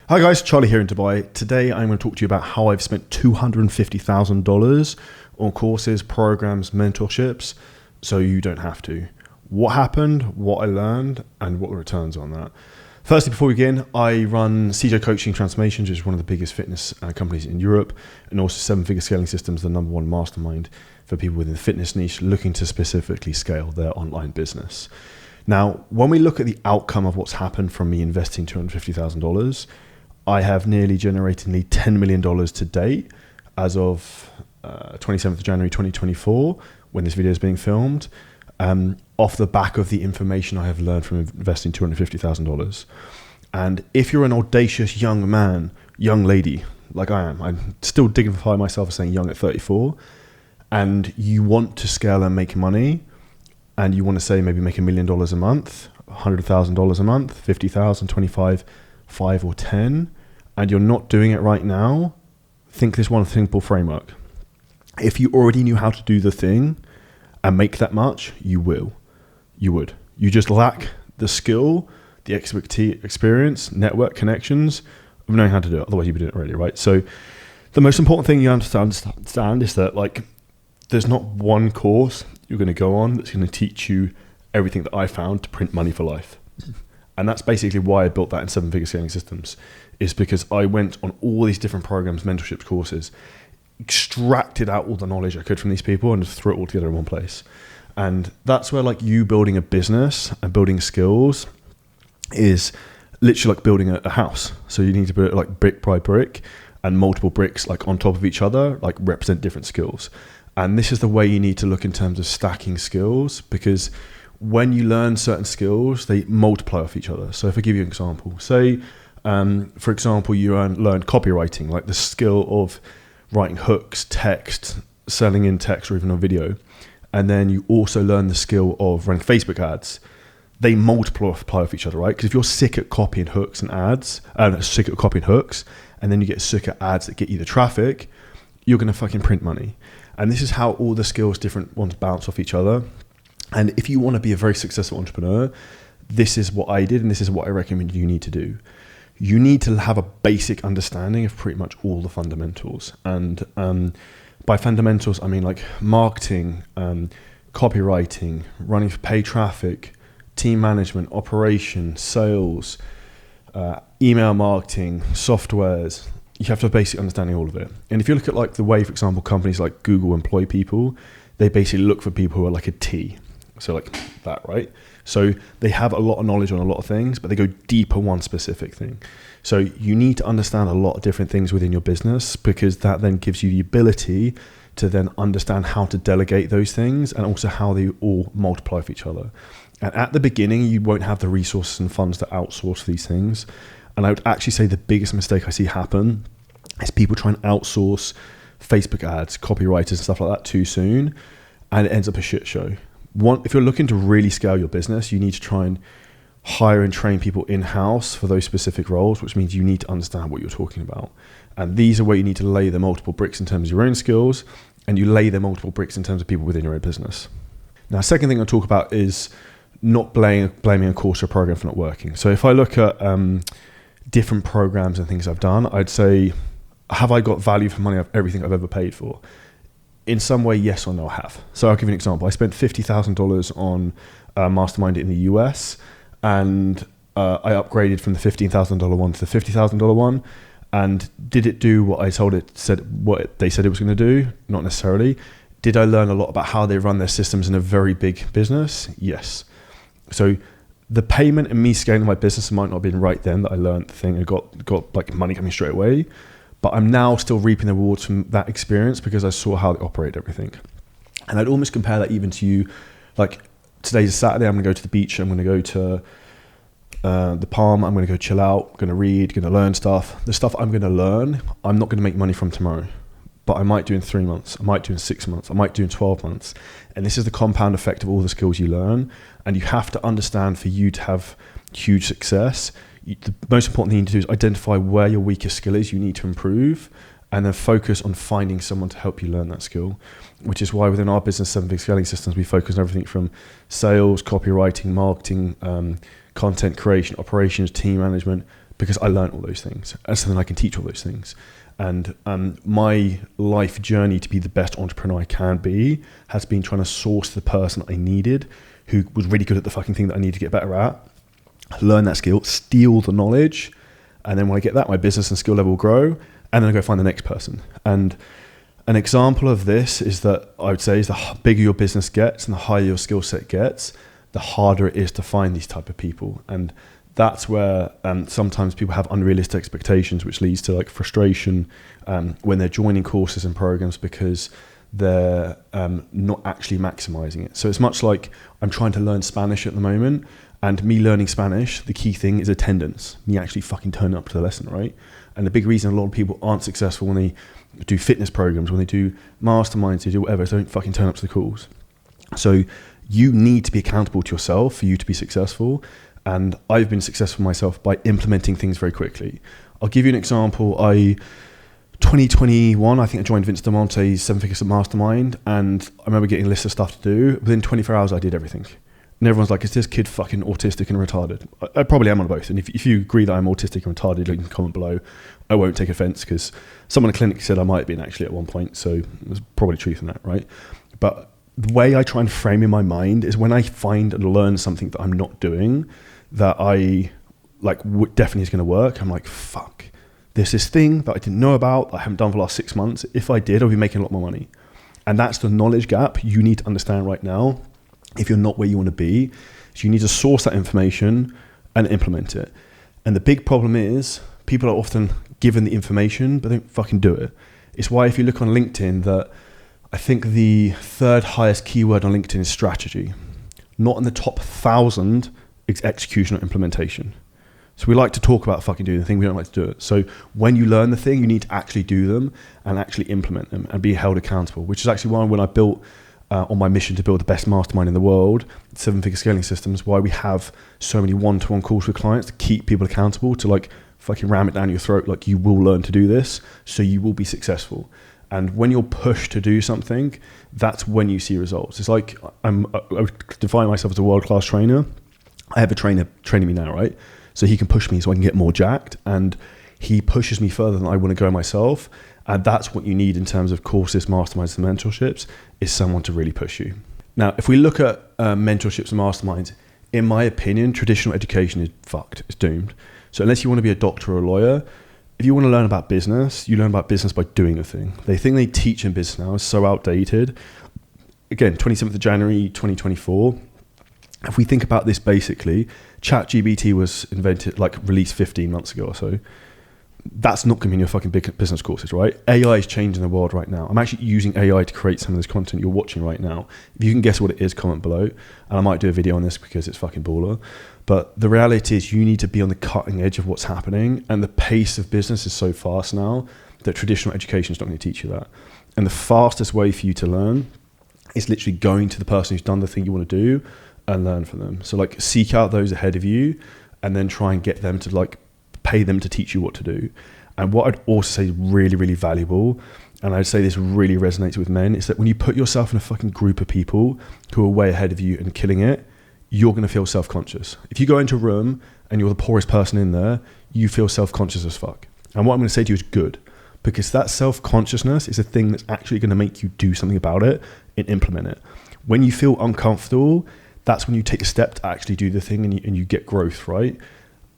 Hi guys, Charlie here in Dubai. Today I'm going to talk to you about how I've spent $250,000 on courses, programs, mentorships, so you don't have to. What happened, what I learned, and what the returns on that. Firstly, before we begin, I run CJ Coaching Transformations, which is one of the biggest fitness companies in Europe, and also Seven Figure Scaling Systems, the number one mastermind for people within the fitness niche looking to specifically scale their online business. Now, when we look at the outcome of what's happened from me investing $250,000, I have nearly generated nearly $10 million to date as of 27th of January 2024, when this video is being filmed, off the back of the information I have learned from investing $250,000. And if you're an audacious young man, young lady, like I am, I'm still dignify myself as saying young at 34, and you want to scale and make money, and you want to say maybe make $1 million a month, $100,000 a month, 50,000, 25, 5 or 10, and you're not doing it right now, think this one simple framework. If you already knew how to do the thing and make that much, you will. You would. You just lack the skill, the experience, network connections of knowing how to do it. Otherwise, you'd be doing it already, right? So the most important thing you understand is that, like, there's not one course you're going to go on that's going to teach you everything that I found to print money for life. And that's basically why I built that in Seven Figure Scaling Systems, is because I went on all these different programs, mentorships, courses, extracted out all the knowledge I could from these people and just threw it all together in one place. And that's where, like, you building a business and building skills is literally like building a house. So you need to build it like brick by brick, and multiple bricks like on top of each other, like represent different skills. And this is the way you need to look in terms of stacking skills, because when you learn certain skills, they multiply off each other. So if I give you an example, say, for example, you learn copywriting, like the skill of writing hooks, text, selling in text or even on video. And then you also learn the skill of running Facebook ads. They multiply off each other, right? Because if you're sick at copying hooks and ads, and then you get sick at ads that get you the traffic, you're going to fucking print money. And this is how all the skills, different ones, bounce off each other. And if you want to be a very successful entrepreneur, this is what I did, and this is what I recommend you need to do. You need to have a basic understanding of pretty much all the fundamentals. And by fundamentals, I mean like marketing, copywriting, running paid traffic, team management, operation, sales, email marketing, softwares. You have to have a basic understanding of all of it. And if you look at like the way, for example, companies like Google employ people, they basically look for people who are like a T. So like that, right? So they have a lot of knowledge on a lot of things, but they go deep on one specific thing. So you need to understand a lot of different things within your business, because that then gives you the ability to then understand how to delegate those things and also how they all multiply for each other. And at the beginning, you won't have the resources and funds to outsource these things. And I would actually say the biggest mistake I see happen is people try and outsource Facebook ads, copywriters and stuff like that too soon, and it ends up a shit show. If you're looking to really scale your business, you need to try and hire and train people in-house for those specific roles, which means you need to understand what you're talking about. And these are where you need to lay the multiple bricks in terms of your own skills, and you lay the multiple bricks in terms of people within your own business. Now, second thing I'll talk about is not blaming a course or a program for not working. So if I look at different programs and things I've done, I'd say, have I got value for money of everything I've ever paid for? In some way, yes or no, I have. So I'll give you an example. I spent $50,000 on Mastermind in the US, and I upgraded from the $15,000 one to the $50,000 one. And did it do what what they said it was going to do? Not necessarily. Did I learn a lot about how they run their systems in a very big business? Yes. So the payment and me scaling my business might not have been right then that I learned the thing and got like money coming straight away. But I'm now still reaping the rewards from that experience because I saw how they operate everything. And I'd almost compare that even to you. Like, today's a Saturday, I'm going to go to the beach, I'm going to go to the Palm, I'm going to go chill out, I'm going to read, going to learn stuff. The stuff I'm going to learn, I'm not going to make money from tomorrow. But I might do in 3 months, I might do in 6 months, I might do in 12 months. And this is the compound effect of all the skills you learn. And you have to understand, for you to have huge success, the most important thing you need to do is identify where your weakest skill is, you need to improve, and then focus on finding someone to help you learn that skill, which is why within our business, Seven Figure Scaling Systems, we focus on everything from sales, copywriting, marketing, content creation, operations, team management, because I learned all those things. And so then I can teach all those things. And my life journey to be the best entrepreneur I can be has been trying to source the person I needed who was really good at the fucking thing that I need to get better at, learn that skill, steal the knowledge. And then when I get that, my business and skill level will grow. And then I go find the next person. And an example of this is that I would say is the bigger your business gets and the higher your skill set gets, the harder it is to find these type of people. And that's where sometimes people have unrealistic expectations, which leads to like frustration when they're joining courses and programs because they're not actually maximizing it. So it's much like I'm trying to learn Spanish at the moment, and me learning Spanish, the key thing is attendance, me actually fucking turning up to the lesson, right? And the big reason a lot of people aren't successful when they do fitness programs, when they do masterminds, they do whatever, they don't fucking turn up to the calls. So you need to be accountable to yourself for you to be successful. And I've been successful myself by implementing things very quickly. I'll give you an example. 2021, I think I joined Vince DeMonte's 7 Figures Mastermind, and I remember getting a list of stuff to do. Within 24 hours, I did everything. And everyone's like, is this kid fucking autistic and retarded? I probably am on both. And if you agree that I'm autistic and retarded, you can comment below. I won't take offense because someone in the clinic said I might have been actually at one point. So there's probably truth in that, right? But the way I try and frame in my mind is when I find and learn something that I'm not doing, that I like definitely is going to work. I'm like, fuck, there's this thing that I didn't know about, that I haven't done for the last 6 months. If I did, I'll be making a lot more money. And that's the knowledge gap you need to understand right now. If you're not where you want to be, so you need to source that information and implement it. And the big problem is people are often given the information, but they don't fucking do it. It's why if you look on LinkedIn that I think the third highest keyword on LinkedIn is strategy, not in the top 1,000 is execution or implementation. So we like to talk about fucking doing the thing, we don't like to do it. So when you learn the thing, you need to actually do them and actually implement them and be held accountable, which is actually why when I built on my mission to build the best mastermind in the world, 7 Figure Scaling Systems, why we have so many one-to-one calls with clients to keep people accountable, to like fucking ram it down your throat, like you will learn to do this, so you will be successful. And when you're pushed to do something, that's when you see results. It's like I would define myself as a world-class trainer. I have a trainer training me now, right? So he can push me so I can get more jacked, and he pushes me further than I want to go myself. And that's what you need in terms of courses, masterminds, and mentorships, is someone to really push you. Now, if we look at mentorships and masterminds, in my opinion, traditional education is fucked. It's doomed. So unless you want to be a doctor or a lawyer, if you want to learn about business, you learn about business by doing a thing. The thing they teach in business now is so outdated. Again, 27th of January, 2024. If we think about this basically, ChatGPT was released 15 months ago or so. That's not going to be in your fucking big business courses, right? AI is changing the world right now. I'm actually using AI to create some of this content you're watching right now. If you can guess what it is, comment below. And I might do a video on this because it's fucking baller. But the reality is you need to be on the cutting edge of what's happening. And the pace of business is so fast now that traditional education is not going to teach you that. And the fastest way for you to learn is literally going to the person who's done the thing you want to do and learn from them. So like seek out those ahead of you and then try and get them to like pay them to teach you what to do. And what I'd also say is really, really valuable, and I'd say this really resonates with men, is that when you put yourself in a fucking group of people who are way ahead of you and killing it, you're going to feel self-conscious. If you go into a room and you're the poorest person in there, you feel self-conscious as fuck. And what I'm going to say to you is good, because that self-consciousness is a thing that's actually going to make you do something about it and implement it. When you feel uncomfortable, that's when you take a step to actually do the thing and you get growth, right?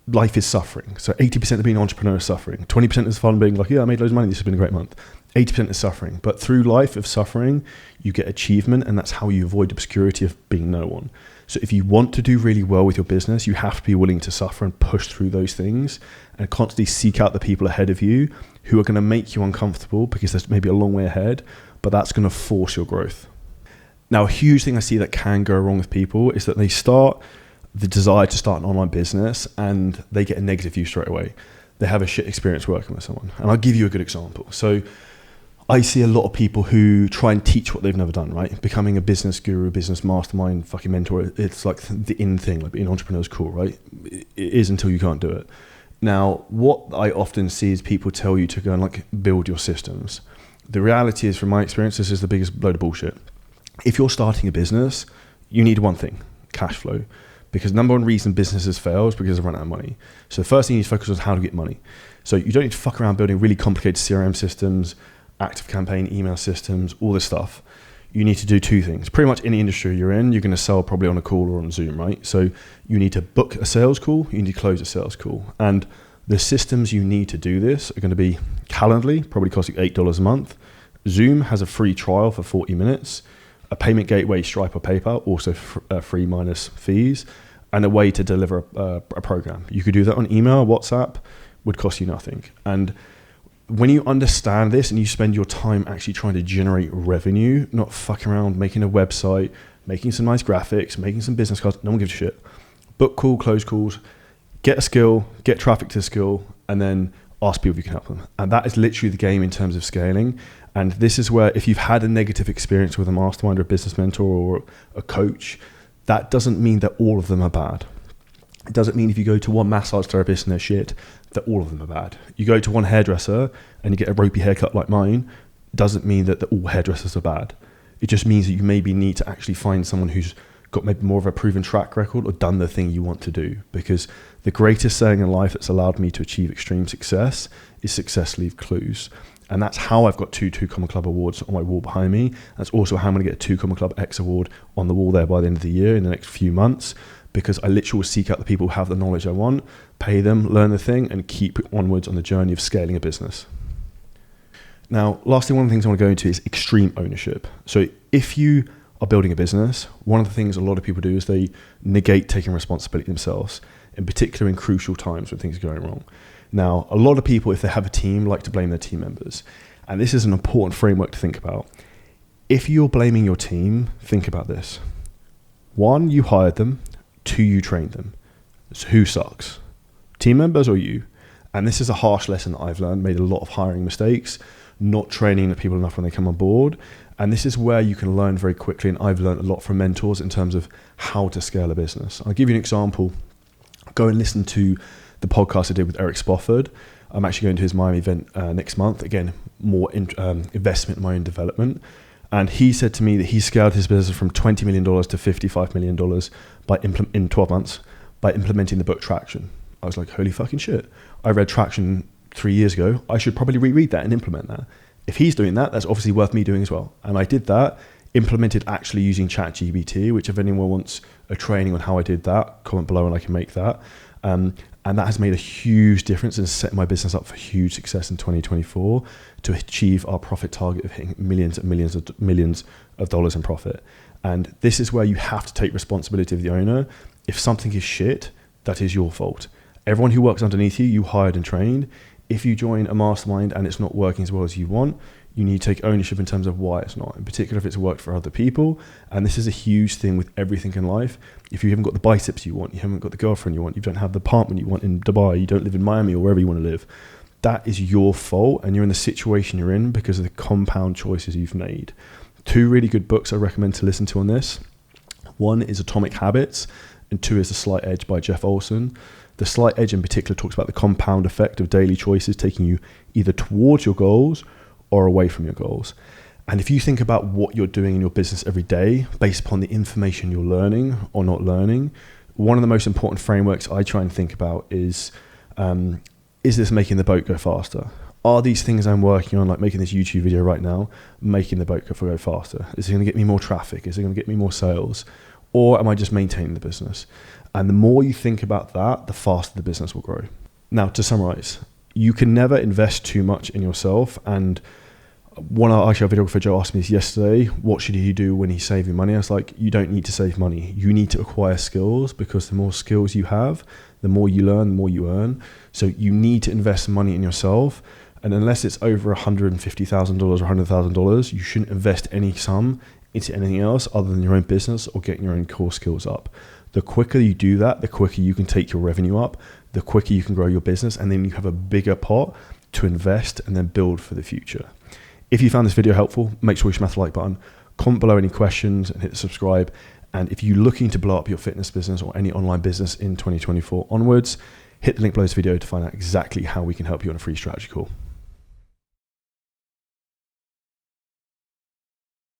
Life is suffering. So 80% of being an entrepreneur is suffering. 20% is fun, being like, yeah, I made loads of money, this has been a great month. 80% is suffering. But through life of suffering, you get achievement, and that's how you avoid obscurity of being no one. So if you want to do really well with your business, you have to be willing to suffer and push through those things and constantly seek out the people ahead of you who are going to make you uncomfortable because there's maybe a long way ahead, but that's going to force your growth. Now, a huge thing I see that can go wrong with people is that they start the desire to start an online business and they get a negative view straight away. They have a shit experience working with someone. And I'll give you a good example. So I see a lot of people who try and teach what they've never done, right? Becoming a business guru, a business mastermind, fucking mentor, it's like the in thing, like being an entrepreneur is cool, right? It is until you can't do it. Now, what I often see is people tell you to go and like build your systems. The reality is, from my experience, this is the biggest load of bullshit. If you're starting a business, you need one thing, cash flow. because number one reason businesses fail is because they run out of money. So the first thing you need to focus on is how to get money. So you don't need to fuck around building really complicated CRM systems, active campaign, email systems, all this stuff. You need to do two things. Pretty much any industry you're in, you're going to sell probably on a call or on Zoom, right? So you need to book a sales call, you need to close a sales call. And the systems you need to do this are going to be Calendly, probably cost you $8 a month. Zoom has a free trial for 40 minutes. A payment gateway, Stripe or PayPal, also free minus fees, and a way to deliver a program. You could do that on email, WhatsApp, would cost you nothing. And when you understand this and you spend your time actually trying to generate revenue, not fucking around making a website, making some nice graphics, making some business cards, no one gives a shit. Book call, close calls, get a skill, get traffic to the skill, and then ask people if you can help them. And that is literally the game in terms of scaling. And this is where if you've had a negative experience with a mastermind or a business mentor or a coach, that doesn't mean that all of them are bad. It doesn't mean if you go to one massage therapist and they're shit, that all of them are bad. You go to one hairdresser and you get a ropey haircut like mine, doesn't mean that all hairdressers are bad. It just means that you maybe need to actually find someone who's got maybe more of a proven track record or done the thing you want to do. Because the greatest saying in life that's allowed me to achieve extreme success is success leave clues. And that's how I've got two Common Club awards on my wall behind me. That's also how I'm going to get a 2 Common Club X award on the wall there by the end of the year in the next few months, because I literally will seek out the people who have the knowledge I want, pay them, learn the thing, and keep onwards on the journey of scaling a business. Now, lastly, one of the things I want to go into is extreme ownership. So if you are building a business, one of the things a lot of people do is they negate taking responsibility themselves, in particular in crucial times when things are going wrong. Now, a lot of people, if they have a team, like to blame their team members. And this is an important framework to think about. If you're blaming your team, think about this. 1, you hired them. 2, you trained them. So who sucks? Team members or you? And this is a harsh lesson that I've learned, made a lot of hiring mistakes, not training the people enough when they come on board. And this is where you can learn very quickly. And I've learned a lot from mentors in terms of how to scale a business. I'll give you an example. Go and listen to the podcast I did with Eric Spofford. I'm actually going to his Miami event next month. Again, more investment in my own development. And he said to me that he scaled his business from $20 million to $55 million in 12 months by implementing the book Traction. I was like, holy fucking shit. I read Traction 3 years ago. I should probably reread that and implement that. If he's doing that, that's obviously worth me doing as well. And I did that, implemented actually using ChatGPT, which if anyone wants a training on how I did that, comment below and I can make that. And that has made a huge difference and set my business up for huge success in 2024 to achieve our profit target of hitting millions and millions of dollars in profit. And this is where you have to take responsibility of the owner. If something is shit, that is your fault. Everyone who works underneath you, you hired and trained. If you join a mastermind and it's not working as well as you want, you need to take ownership in terms of why it's not, in particular if it's worked for other people. And this is a huge thing with everything in life. If you haven't got the biceps you want, you haven't got the girlfriend you want, you don't have the apartment you want in Dubai, you don't live in Miami or wherever you want to live, that is your fault, and you're in the situation you're in because of the compound choices you've made. 2 really good books I recommend to listen to on this. 1 is Atomic Habits, and 2 is The Slight Edge by Jeff Olson. The Slight Edge in particular talks about the compound effect of daily choices taking you either towards your goals or away from your goals. And if you think about what you're doing in your business every day based upon the information you're learning or not learning, one of the most important frameworks I try and think about is this making the boat go faster? Are these things I'm working on, like making this YouTube video right now, making the boat go faster? Is it going to get me more traffic? Is it going to get me more sales? Or am I just maintaining the business? And the more you think about that, the faster the business will grow. Now, to summarize, you can never invest too much in yourself. And our videographer Joe asked me this yesterday, what should he do when he's saving money? I was like, you don't need to save money. You need to acquire skills, because the more skills you have, the more you learn, the more you earn. So you need to invest money in yourself. And unless it's over $150,000 or $100,000, you shouldn't invest any sum into anything else other than your own business or getting your own core skills up. The quicker you do that, the quicker you can take your revenue up, the quicker you can grow your business, and then you have a bigger pot to invest and then build for the future. If you found this video helpful, make sure you smash the like button, comment below any questions and hit subscribe. And if you're looking to blow up your fitness business or any online business in 2024 onwards, hit the link below this video to find out exactly how we can help you on a free strategy call.